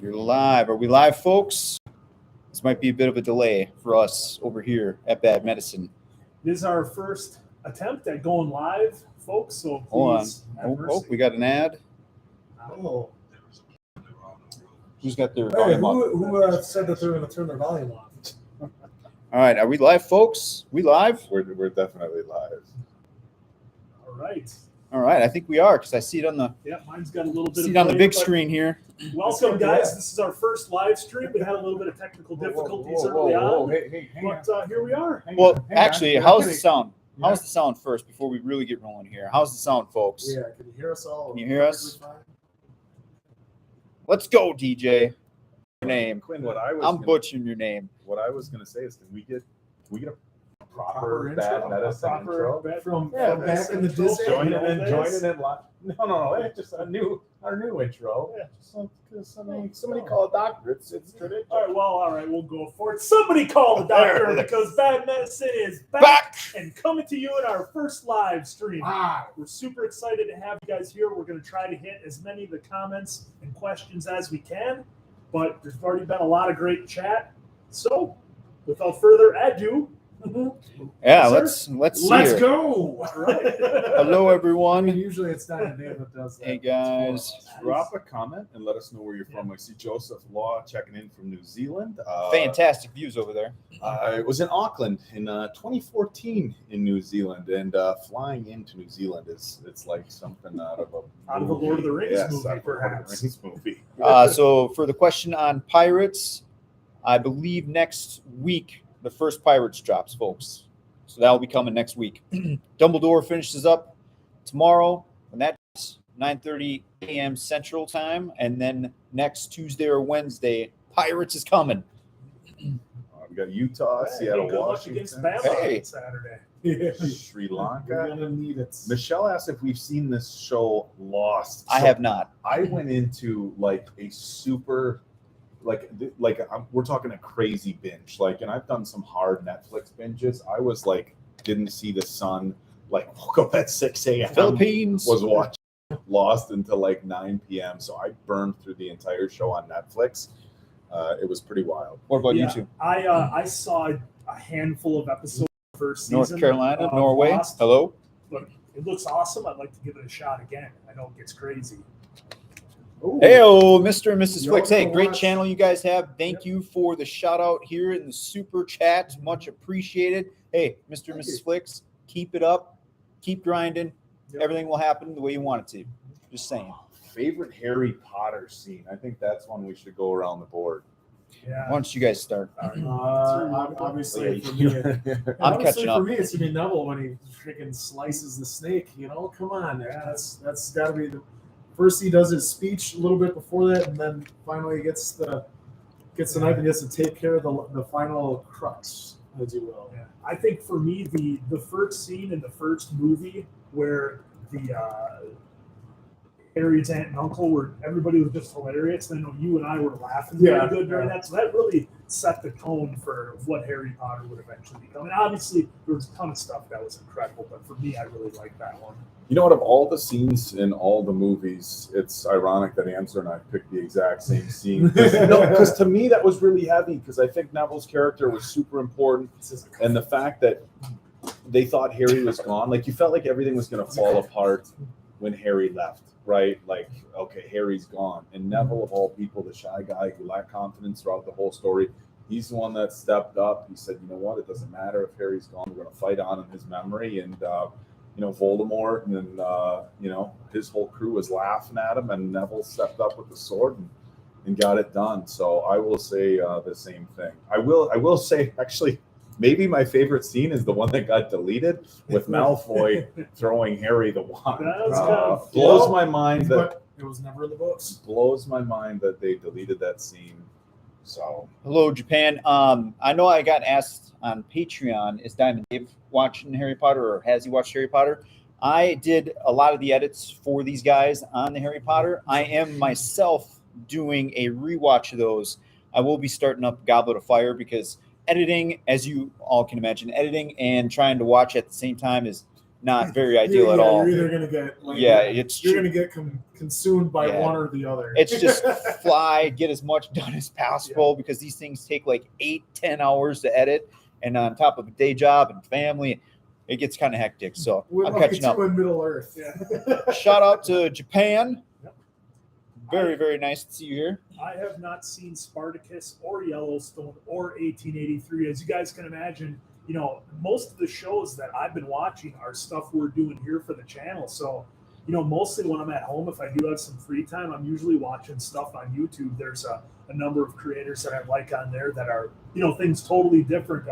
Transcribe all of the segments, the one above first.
You're live. Are we live, folks? This might be a bit of a delay for us over here at Bad Medicine. This is our first attempt at going live, folks, so Hold on. please have mercy. We got an ad. Oh. Who's got their Hey, volume up? who said that they're going to turn their volume off? All right, are we live, folks? We live? We're definitely live. All right. All right, I think we are because I see it on the Mine's got a little bit see of it on the delay, big but screen here. Welcome, guys. This is our first live stream. We had a little bit of technical difficulties early on, Hey, but here we are. Well, actually, how's the sound? How's the sound first before we really get rolling here? How's the sound, folks? Yeah, can you hear us all? Can you hear us? Let's go, DJ. Your name. Quinn, I'm butchering your name. What I was gonna say is, can we get a Proper proper intro? Bad Medicine intro? From Yeah, back in the Disney. Joining in live. No, it's just our new intro. Yeah. Just somebody call a doctor. It's tradition. All right, we'll go for it. Somebody call the doctor because Bad Medicine is back and coming to you in our first live stream. Wow. We're super excited to have you guys here. We're going to try to hit as many of the comments and questions as we can, but there's already been a lot of great chat. So, without further ado, Yeah, Yes, let's see Let's here. go. all right. Hello, I everyone. mean, usually it's not a name that does that. Hey, guys. Drop a comment and let us know where you're from. I see Joseph Law checking in from New Zealand. Fantastic views over there. I was in Auckland in 2014 in New Zealand, and flying into New Zealand it's like something out of a Lord of the Rings movie, out of a Lord of the perhaps. Rings movie. So for the question on Pirates, I believe next week the first Pirates drops, folks. So that will be coming next week. Dumbledore finishes up tomorrow, and that's 9:30 a.m. Central Time, and then next Tuesday or Wednesday, Pirates is coming. We got Utah, Hey, Seattle, good luck Washington, against Bama Hey. on Saturday. Sri We're Lanka. gonna need it. Michelle asked if we've seen this show Lost. I So have not. I went into like a super, we're talking a crazy binge. And I've done some hard Netflix binges. I was like, didn't see the sun. Woke up at 6 a.m. Philippines. Was watching Lost until like 9 p.m. So I burned through the entire show on Netflix. It was pretty wild. What about Yeah, you two? I saw a handful of episodes of the first season. North Carolina, of Norway. Lost. Hello. Look, it looks awesome. I'd like to give it a shot again. I know it gets crazy. Hey, Mr. and Mrs. Flicks. Hey, Y'all great watch. channel you guys have. Thank you for the shout out here in the super chat. Much appreciated. Hey, Mr. and Mrs. Flicks, keep it up. Keep grinding. Yep. Everything will happen the way you want it to. Just saying. Favorite Harry Potter scene? I think that's one we should go around the board. Yeah. Why don't you guys start? Obviously, for me, I'm honestly, catching up. For me, it's gonna be Neville when he freaking slices the snake. Come on, that's got to be the first. He does his speech a little bit before that, and then finally he gets the knife and gets to take care of the final crux, as you will. Yeah. I think for me, the first scene in the first movie where the Harry's aunt and uncle were everybody was just hilarious. I know you and I were laughing really good during that, so that really set the tone for what Harry Potter would eventually become. And obviously, there was a ton of stuff that was incredible, but for me, I really liked that one. You know what? Of all the scenes in all the movies, it's ironic that Answer and I picked the exact same scene. Because to me that was really heavy. Because I think Neville's character was super important, and the fact that they thought Harry was gone, you felt like everything was going to fall apart when Harry left. Right? Okay, Harry's gone, and Neville, of all people, the shy guy who lacked confidence throughout the whole story, he's the one that stepped up. He said, "You know what? It doesn't matter if Harry's gone. We're going to fight on in his memory." And Voldemort and his whole crew was laughing at him, and Neville stepped up with the sword and got it done. So I will say the same thing. I will say actually. Maybe my favorite scene is the one that got deleted with Malfoy throwing Harry the wand. That was kind of Blows my mind But it was never in the books. blows my mind that they deleted that scene. So Hello, Japan. I know I got asked on Patreon, is Diamond Dave watching Harry Potter or has he watched Harry Potter? I did a lot of the edits for these guys on the Harry Potter. I am myself doing a rewatch of those. I will be starting up Goblet of Fire because editing, as you all can imagine, editing and trying to watch at the same time is not very ideal at Yeah, all. You're either gonna get You're gonna get consumed by one or the other. It's just fly, get as much done as possible because these things take like 8-10 hours to edit, and on top of a day job and family, it gets kind of hectic. So I'm catching up. In Middle Earth. Yeah. Shout out to Japan. Yep. Very, very nice to see you here. I have not seen Spartacus or Yellowstone or 1883. As you guys can imagine, most of the shows that I've been watching are stuff we're doing here for the channel. So, mostly when I'm at home, if I do have some free time, I'm usually watching stuff on YouTube. There's a number of creators that I like on there that are, things totally different.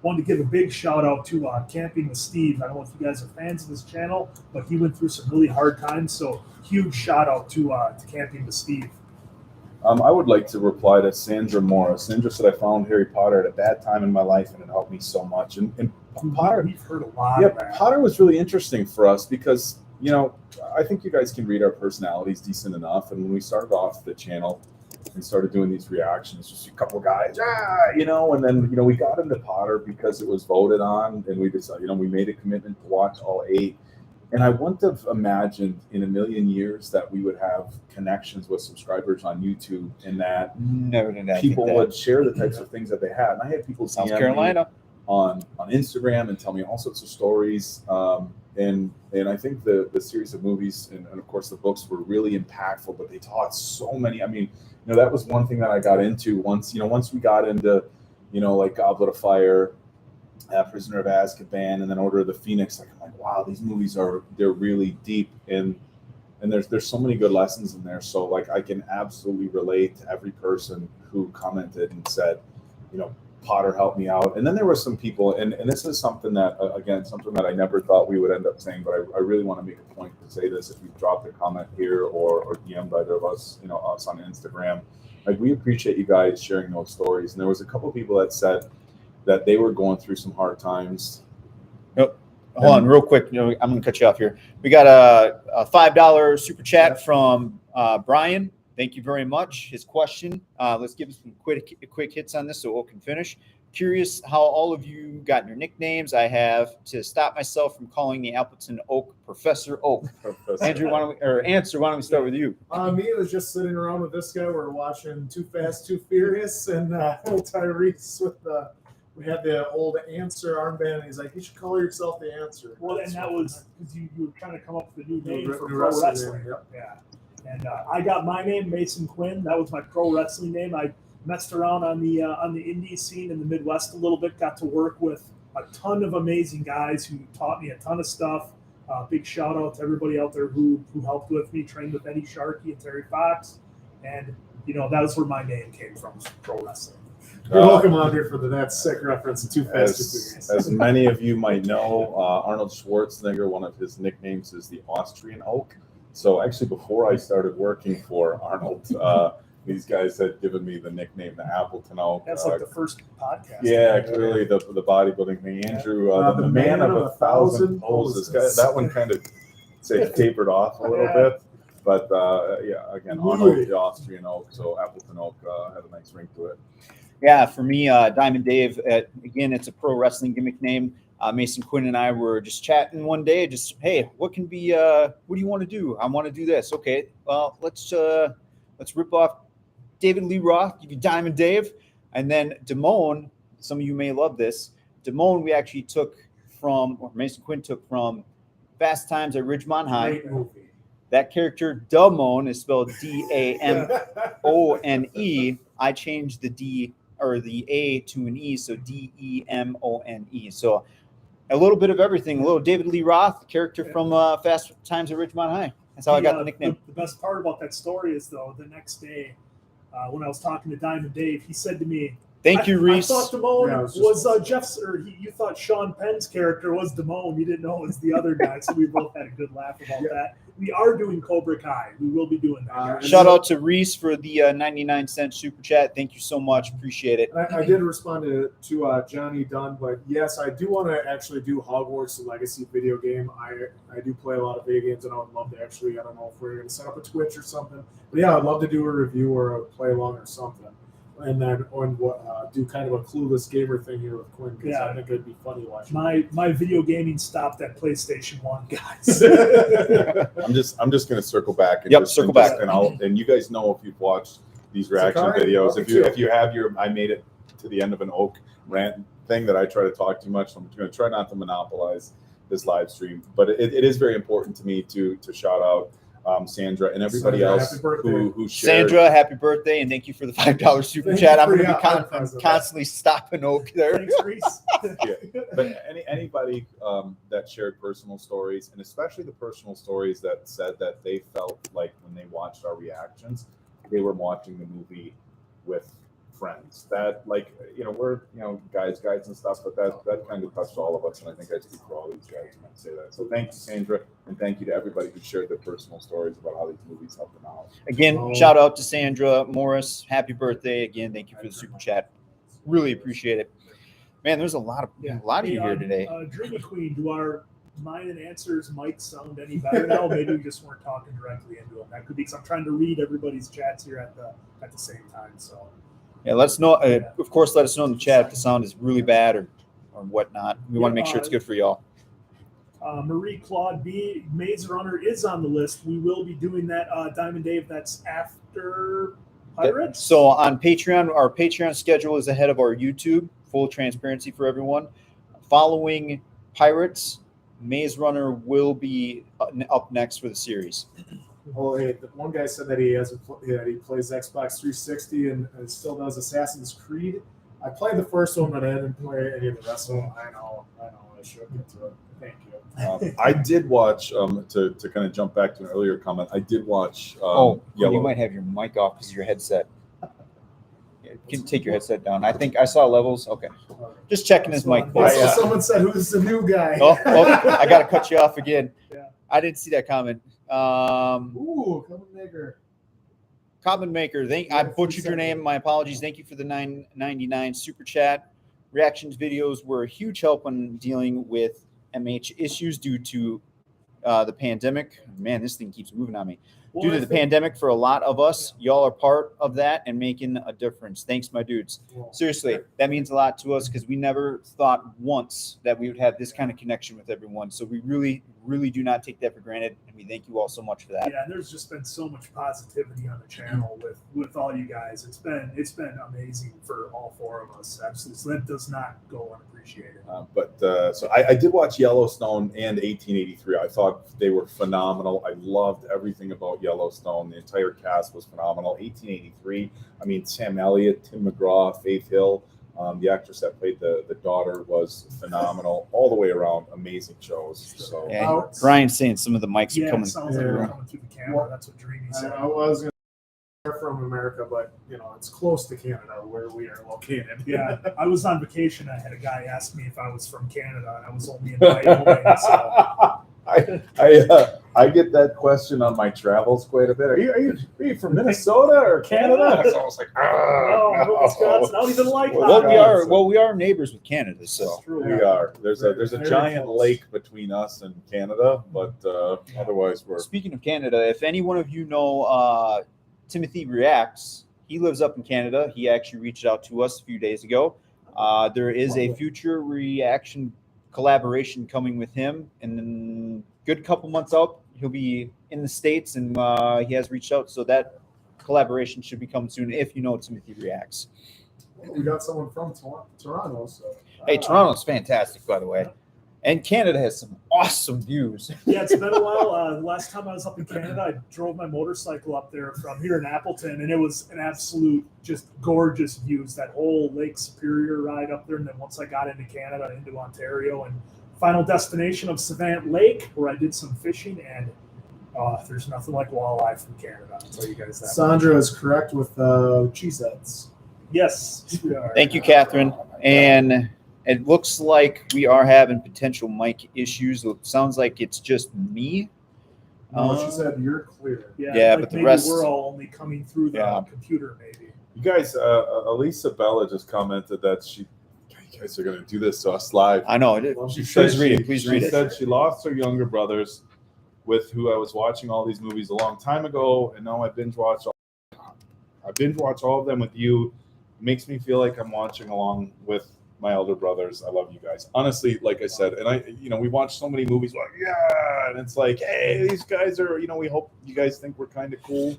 Wanted to give a big shout out to Camping with Steve. I don't know if you guys are fans of this channel, but he went through some really hard times. So huge shout out to Camping with Steve. I would like to reply to Sandra Morris. Sandra said, I found Harry Potter at a bad time in my life, and it helped me so much. And Potter, we've heard a lot of that. Potter was really interesting for us because, I think you guys can read our personalities decent enough. And when we started off the channel and started doing these reactions, just a couple guys, and then, we got into Potter because it was voted on, and we decided, we made a commitment to watch all 8. And I wouldn't have imagined in a million years that we would have connections with subscribers on YouTube and that people would share the types of things that they had. And I had people South DM Carolina me on Instagram and tell me all sorts of stories. And I think the series of movies and of course the books were really impactful, but they taught so many. I mean, that was one thing that I got into once we got into, like Goblet of Fire, Prisoner of Azkaban, and then Order of the Phoenix. Like, I'm like, wow, these movies they're really deep, and there's so many good lessons in there. So like, I can absolutely relate to every person who commented and said, Potter helped me out. And then there were some people, and this is something that something that I never thought we would end up saying, but I really want to make a point to say this. If you dropped a comment here or DM'd either of us, us on Instagram, like, we appreciate you guys sharing those stories. And there was a couple people that said that they were going through some hard times. Hold on, real quick. I'm going to cut you off here. We got a $5 super chat from Brian. Thank you very much. His question. Let's give some quick hits on this so Oak can finish. Curious how all of you got your nicknames. I have to stop myself from calling the Appleton Oak Professor Oak. Andrew, why don't we start with you? Me, it was just sitting around with this guy. We're watching Too Fast, Too Furious, and Tyrese with we had the old Answer armband, and he's like, you should call yourself the Answer. Well, and that was because you were trying to come up with a new name for pro wrestling. Yeah. And I got my name, Mason Quinn. That was my pro wrestling name. I messed around on the indie scene in the Midwest a little bit. Got to work with a ton of amazing guys who taught me a ton of stuff. Big shout out to everybody out there who helped with me. Trained with Eddie Sharkey and Terry Fox, and that was where my name came from, pro wrestling. You're welcome on here for that sick reference to Too Fast, Too Furious. As many of you might know, Arnold Schwarzenegger, one of his nicknames is the Austrian Oak. So actually, before I started working for Arnold, these guys had given me the nickname the Appleton Oak. That's like the first podcast. Yeah, clearly the bodybuilding thing. Andrew, the man of 1,000 poses. That one kind of tapered off a little bit. But again, Arnold, the Austrian Oak. So Appleton Oak had a nice ring to it. Yeah, for me, Diamond Dave, again, it's a pro wrestling gimmick name. Mason Quinn and I were just chatting one day, hey, what do you want to do? I want to do this. Okay, well, let's rip off David Lee Roth, give you Diamond Dave. And then Damone, some of you may love this. Damone, we actually Mason Quinn took from Fast Times at Ridgemont High. Great movie. That character, Damone, is spelled Damone. I changed the D or the A to an E, so Demone. So a little bit of everything. A little David Lee Roth, character from Fast Times at Ridgemont High. That's how I got the nickname. The best part about that story is, though, the next day when I was talking to Diamond Dave, he said to me, Thank you, Reese. I thought Damone was Jeff's, or you thought Sean Penn's character was Damone. You didn't know it was the other guy, so we both had a good laugh about that. We are doing Cobra Kai. We will be doing that. Shout out to Reese for the 99-cent super chat. Thank you so much. Appreciate it. I did respond to Johnny Dunn, but yes, I do want to actually do Hogwarts Legacy video game. I do play a lot of video games, and I would love to actually, I don't know if we're going to set up a Twitch or something, but yeah, I'd love to do a review or a play along or something. and then do kind of a clueless gamer thing here with Quinn, because Yeah. I think it'd be funny watching. My video gaming stopped at PlayStation 1, guys. I'm just gonna circle back. And Yep, just, circle and just- back. and you guys know if you've watched these reaction Sakari? videos, Okay, if you have I made it to the end of an Oak rant thing that I try to talk too much. So I'm going to try not to monopolize this live stream, but it is very important to me to shout out Sandra and everybody Sandra, else happy birthday. who shared. Sandra, happy birthday, and thank you for the $5 super Thank chat. you I'm for going to your be advertising. constantly stopping Oak there. Thanks, Reese. But anybody that shared personal stories, and especially the personal stories that said that they felt like when they watched our reactions, they were watching the movie with friends. That, like, we're guys and stuff, but that kind of touched all of us, and I think I speak for all these guys when I say that. So thank you, Sandra, and thank you to everybody who shared their personal stories about how these movies helped them out. Again, shout out to Sandra Morris. Happy birthday again. Thank you for the super chat. Really appreciate it. Man, there's a lot of you here today. Dreamy Queen, do our mine and answers might sound any better now? Maybe we just weren't talking directly into them. That could be because I'm trying to read everybody's chats here at the same time. So Yeah, let us know. Of course, let us know in the chat if the sound is really bad or whatnot. We want to make sure it's good for y'all. Marie Claude B. Maze Runner is on the list. We will be doing that, Diamond Dave. That's after Pirates. So on Patreon, our Patreon schedule is ahead of our YouTube. Full transparency for everyone. Following Pirates, Maze Runner will be up next for the series. Oh, hey, the one guy said that he plays Xbox 360 and still does Assassin's Creed. I played the first one, but I didn't play any of the rest of them. I know. I should get to it. Thank you. I did watch to kind of jump back to an earlier comment. I did watch. You Yellow. might have your mic off because of your headset. You can take your headset down. I think I saw levels. Okay, just checking his mic. Someone said, "Who's the new guy?" I got to cut you off again. Yeah. I didn't see that comment. Ooh, Common Maker. Common Maker. I butchered your name. My apologies. Thank you for the $9.99 super chat. Reactions videos were a huge help when dealing with MH issues due to the pandemic. Man, this thing keeps moving on me. Due to the pandemic, for a lot of us, y'all are part of that and making a difference. Thanks, my dudes. Seriously, that means a lot to us because we never thought once that we would have this kind of connection with everyone. So we really, really do not take that for granted, and we thank you all so much for that. Yeah, and there's just been so much positivity on the channel with all you guys. It's been amazing for all four of us. Absolutely, so that does not go unappreciated. So I did watch Yellowstone and 1883. I thought they were phenomenal. I loved everything about Yellowstone. The entire cast was phenomenal. 1883. I mean, Sam Elliott, Tim McGraw, Faith Hill. The actress that played the daughter was phenomenal all the way around. Amazing shows. So Yeah, Brian's saying some of the mics are coming. It sounds like they're coming through the camera. That's what Dreamy said. I was going to say from America, but it's close to Canada where we are located. Yeah, I was on vacation. I had a guy ask me if I was from Canada, and I was only in Wyoming. So. I get that question on my travels quite a bit. Are you from Minnesota or Canada? So I was like, no. Wisconsin. I don't even like that. We are neighbors with Canada, so we are. There's a giant lake between us and Canada, but otherwise we're. Speaking of Canada, if any one of you know Timothy Reacts, he lives up in Canada. He actually reached out to us a few days ago. There is a future reaction collaboration coming with him, and then good couple months out, he'll be in the States, and he has reached out. So that collaboration should be coming soon if you know Timothy Reacts. We got someone from Toronto. So. Hey, Toronto's fantastic, by the way. And Canada has some awesome views. Yeah, it's been a while. The last time I was up in Canada, I drove my motorcycle up there from here in Appleton, and it was an absolute just gorgeous views. That whole Lake Superior ride up there, and then once I got into Canada, into Ontario, and final destination of Savant Lake, where I did some fishing, and there's nothing like walleye from Canada. I'll tell you guys that. Sandra is correct with Cheeseheads. Yes, we are. Thank you, Catherine. And it looks like we are having potential mic issues. It sounds like it's just me. No, she said you're clear. Yeah, like but the maybe rest we're all only coming through the computer, maybe. You guys, Elisa Bella just commented that you guys are going to do this to us live. I know. Please read it. She said she lost her younger brothers with who I was watching all these movies a long time ago, and now I binge watch all of them with you. makes me feel like I'm watching along with my elder brothers. I love you guys. Honestly, like I said, and we watch so many movies like, yeah, and it's like, hey, these guys are, we hope you guys think we're kind of cool.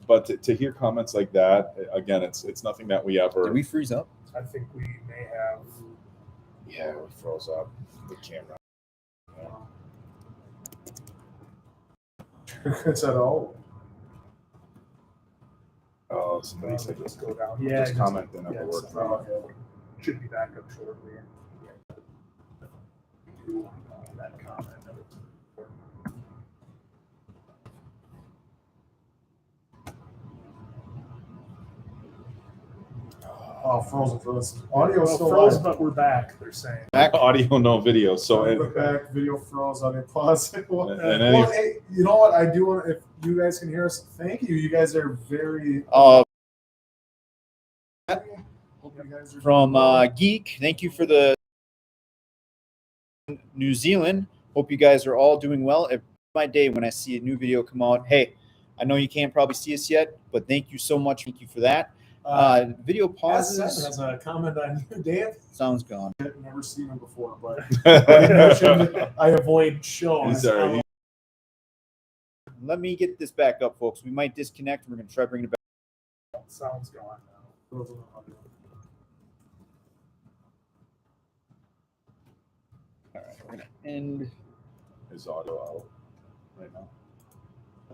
But to hear comments like that, again, it's nothing that we ever. Did we freeze up? I think we may have. Yeah, we froze up the camera. It's at all. Oh, somebody said Just go down. yeah, just comment and yeah, it'll work. Should be back up shortly. That comment. Oh, frozen for us. Audio Well, still froze, live. but we're back. They're saying. Back. Audio, no video. So We're back. Video froze. Audio pause. Well, and hey, you know what? I do want. If you guys can hear us, thank you. You guys are very. Uh, Hope you guys are from Geek, thank you for the New Zealand. Hope you guys are all doing well. Every my day when I see a new video come out. Hey, I know you can't probably see us yet, but thank you so much. Thank you for that. Video pauses. Has a comment on you, Dan. Sounds gone. I've never seen him before, but then I avoid shows. Sorry. Let me get this back up, folks. We might disconnect. We're going to try bringing it back. Sounds gone now. All right, we're going to end. Is audio out right now?